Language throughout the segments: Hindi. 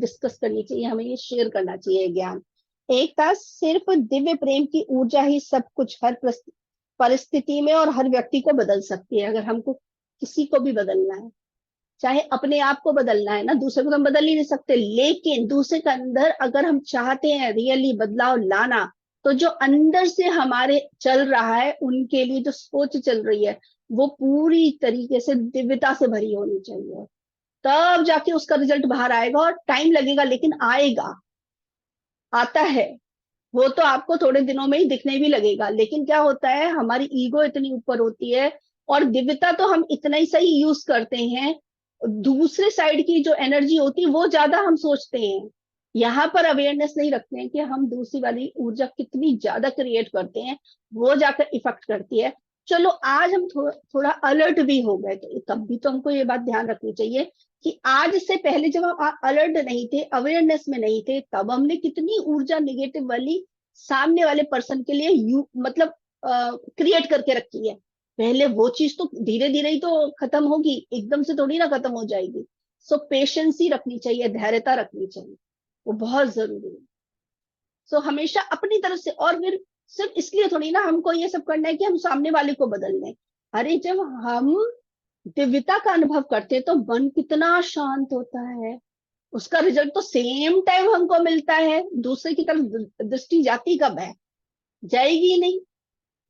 डिस्कस करनी चाहिए, हमें ये शेयर करना चाहिए ज्ञान। एक था सिर्फ दिव्य प्रेम की ऊर्जा ही सब कुछ हर परिस्थिति में और हर व्यक्ति को बदल सकती है। अगर हमको किसी को भी बदलना है, चाहे अपने आप को बदलना है ना, दूसरे को तो हम बदल ही नहीं सकते, लेकिन दूसरे के अंदर अगर हम चाहते हैं रियली बदलाव लाना, तो जो अंदर से हमारे चल रहा है, उनके लिए जो सोच चल रही है, वो पूरी तरीके से दिव्यता से भरी होनी चाहिए। तब जाके उसका रिजल्ट बाहर आएगा, और टाइम लगेगा लेकिन आएगा, आता है। वो तो आपको थोड़े दिनों में ही दिखने भी लगेगा, लेकिन क्या होता है, हमारी ईगो इतनी ऊपर होती है, और दिव्यता तो हम इतना ही सही यूज करते हैं, दूसरे साइड की जो एनर्जी होती है वो ज्यादा हम सोचते हैं। यहाँ पर अवेयरनेस नहीं रखते हैं कि हम दूसरी वाली ऊर्जा कितनी ज्यादा क्रिएट करते हैं, वो जाकर इफेक्ट करती है। चलो आज हम थोड़ा अलर्ट भी हो गए, तो तब भी तो हमको ये बात ध्यान रखनी चाहिए कि आज से पहले जब हम अलर्ट नहीं थे, अवेयरनेस में नहीं थे, तब हमने कितनी ऊर्जा निगेटिव वाली सामने वाले पर्सन के लिए मतलब क्रिएट करके रखी है। पहले वो चीज तो धीरे धीरे ही तो खत्म होगी, एकदम से थोड़ी ना खत्म हो जाएगी। सो पेशेंस ही रखनी चाहिए, धैर्यता रखनी चाहिए, वो बहुत जरूरी है। सो हमेशा अपनी तरफ से, और फिर सिर्फ इसलिए थोड़ी ना हमको ये सब करना है कि हम सामने वाले को बदल लें। अरे जब हम दिव्यता का अनुभव करते हैं तो मन कितना शांत होता है, उसका रिजल्ट तो सेम टाइम हमको मिलता है। दूसरे की तरफ दृष्टि जाती कब है? जाएगी नहीं।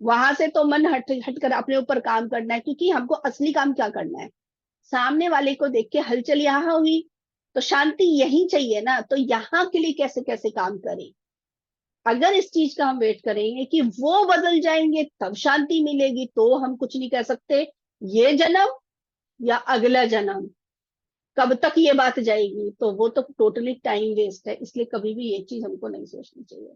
वहां से तो मन हट हट कर अपने ऊपर काम करना है, क्योंकि हमको असली काम क्या करना है, सामने वाले को देख के हलचल यहाँ हुई तो शांति यही चाहिए ना, तो यहाँ के लिए कैसे कैसे काम करें। अगर इस चीज का हम वेट करेंगे कि वो बदल जाएंगे तब शांति मिलेगी, तो हम कुछ नहीं कह सकते। ये जन्म या अगला जन्म, कब तक ये बात जाएगी, तो वो तो टोटली टाइम वेस्ट है। इसलिए कभी भी ये चीज हमको नहीं सोचनी चाहिए।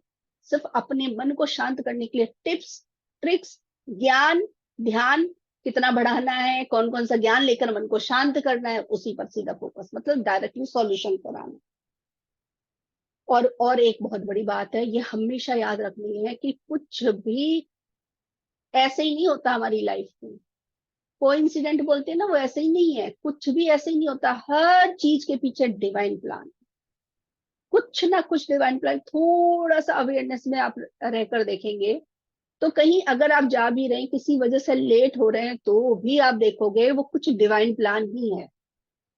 सिर्फ अपने मन को शांत करने के लिए टिप्स, ट्रिक्स, ज्ञान, ध्यान कितना बढ़ाना है, कौन कौन सा ज्ञान लेकर मन को शांत करना है, उसी पर सीधा फोकस, मतलब डायरेक्टली सॉल्यूशन पर आना। और एक बहुत बड़ी बात है, ये हमेशा याद रखनी है कि कुछ भी ऐसे ही नहीं होता हमारी लाइफ में। कोई इंसिडेंट बोलते हैं ना, वो ऐसे ही नहीं है, कुछ भी ऐसे ही नहीं होता। हर चीज के पीछे डिवाइन प्लान, कुछ ना कुछ डिवाइन प्लान। थोड़ा सा अवेयरनेस में आप रहकर देखेंगे, तो कहीं अगर आप जा भी रहे हैं, किसी वजह से लेट हो रहे हैं, तो भी आप देखोगे वो कुछ डिवाइन प्लान ही है।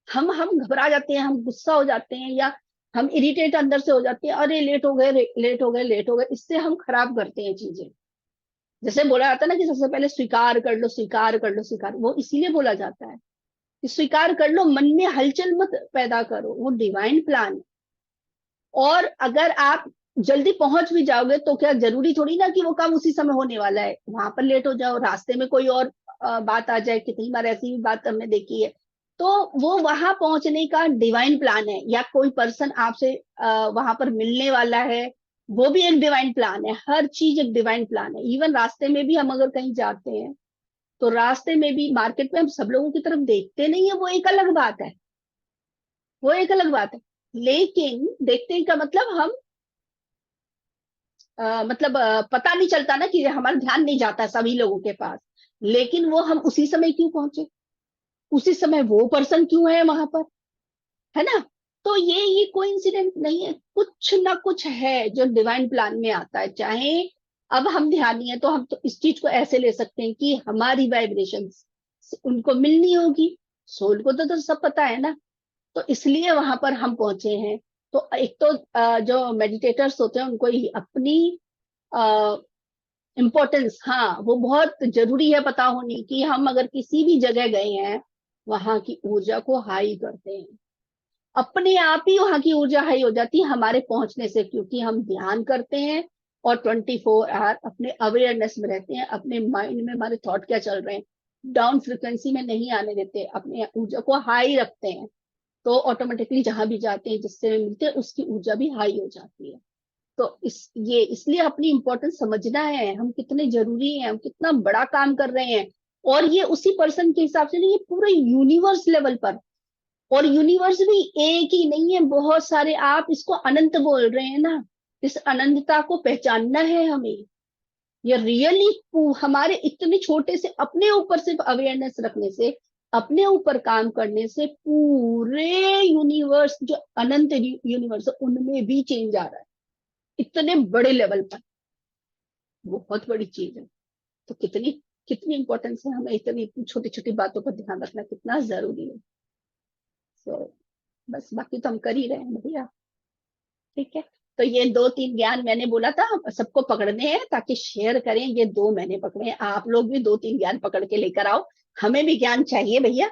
हम घबरा जाते हैं, हम गुस्सा हो जाते हैं, या हम इरिटेट अंदर से हो जाते हैं, अरे लेट हो गए, लेट हो गए, लेट हो गए, इससे हम खराब करते हैं चीजें। जैसे बोला जाता है ना कि सबसे पहले स्वीकार कर लो, स्वीकार कर लो, स्वीकार, वो इसीलिए बोला जाता है कि स्वीकार कर लो, मन में हलचल मत पैदा करो, वो डिवाइन प्लान है। और अगर आप जल्दी पहुंच भी जाओगे, तो क्या जरूरी थोड़ी ना कि वो काम उसी समय होने वाला है, वहां पर लेट हो जाओ, रास्ते में कोई और बात आ जाए, कितनी बार ऐसी भी बात हमने देखी है। तो वो वहां पहुंचने का डिवाइन प्लान है, या कोई पर्सन आपसे वहां पर मिलने वाला है, वो भी एक डिवाइन प्लान है। हर चीज एक डिवाइन प्लान है। इवन रास्ते में भी हम अगर कहीं जाते हैं, तो रास्ते में भी मार्केट में हम सब लोगों की तरफ देखते नहीं है, वो एक अलग बात है, वो एक अलग बात है। लेकिन देखते हैं का मतलब हम मतलब पता नहीं चलता ना, कि हमारा ध्यान नहीं जाता सभी लोगों के पास, लेकिन वो हम उसी समय क्यों पहुंचे, उसी समय वो पर्सन क्यों है वहां पर, है ना। तो ये कोइंसिडेंट नहीं है, कुछ ना कुछ है जो डिवाइन प्लान में आता है। चाहे अब हम ध्यानी है, तो हम तो इस चीज को ऐसे ले सकते हैं कि हमारी वाइब्रेशन उनको मिलनी होगी, सोल को तो सब पता है ना, तो इसलिए वहां पर हम पहुंचे हैं। तो एक तो जो मेडिटेटर्स होते हैं उनको ही अपनी इम्पोर्टेंस, हाँ वो बहुत जरूरी है पता होनी, कि हम अगर किसी भी जगह गए हैं, वहां की ऊर्जा को हाई करते हैं, अपने आप ही वहां की ऊर्जा हाई हो जाती है हमारे पहुंचने से, क्योंकि हम ध्यान करते हैं और 24 आवर अपने अवेयरनेस में रहते हैं, अपने माइंड में हमारे थॉट क्या चल रहे हैं, डाउन फ्रिक्वेंसी में नहीं आने देते, अपने ऊर्जा को हाई रखते हैं। तो ऑटोमेटिकली जहां भी जाते हैं, जिससे मिलते हैं, उसकी ऊर्जा भी हाई हो जाती है। तो ये इसलिए अपनी इंपॉर्टेंस समझना है, हम कितने जरूरी हैं, हम कितना बड़ा काम कर रहे हैं। और ये उसी पर्सन के हिसाब से नहीं, ये पूरे यूनिवर्स लेवल पर। और यूनिवर्स भी एक ही नहीं है, बहुत सारे, आप इसको अनंत बोल रहे हैं ना, इस अनंतता को पहचानना है हमें। ये रियली हमारे इतने छोटे से अपने ऊपर सिर्फ अवेयरनेस रखने से अपने ऊपर काम करने से पूरे यूनिवर्स, जो अनंत यूनिवर्स है, उनमें भी चेंज आ रहा है, इतने बड़े लेवल पर। बहुत बड़ी चीज है। तो कितनी कितनी इंपॉर्टेंस है, हमें इतनी छोटी छोटी बातों पर ध्यान रखना कितना जरूरी है। तो बस बाकी तो हम कर ही रहे हैं भैया। ठीक है। तो ये दो तीन ज्ञान मैंने बोला था सबको पकड़ने हैं, ताकि शेयर करें। ये दो मैंने पकड़े हैं, आप लोग भी दो तीन ज्ञान पकड़ के लेकर आओ, हमें भी ज्ञान चाहिए भैया।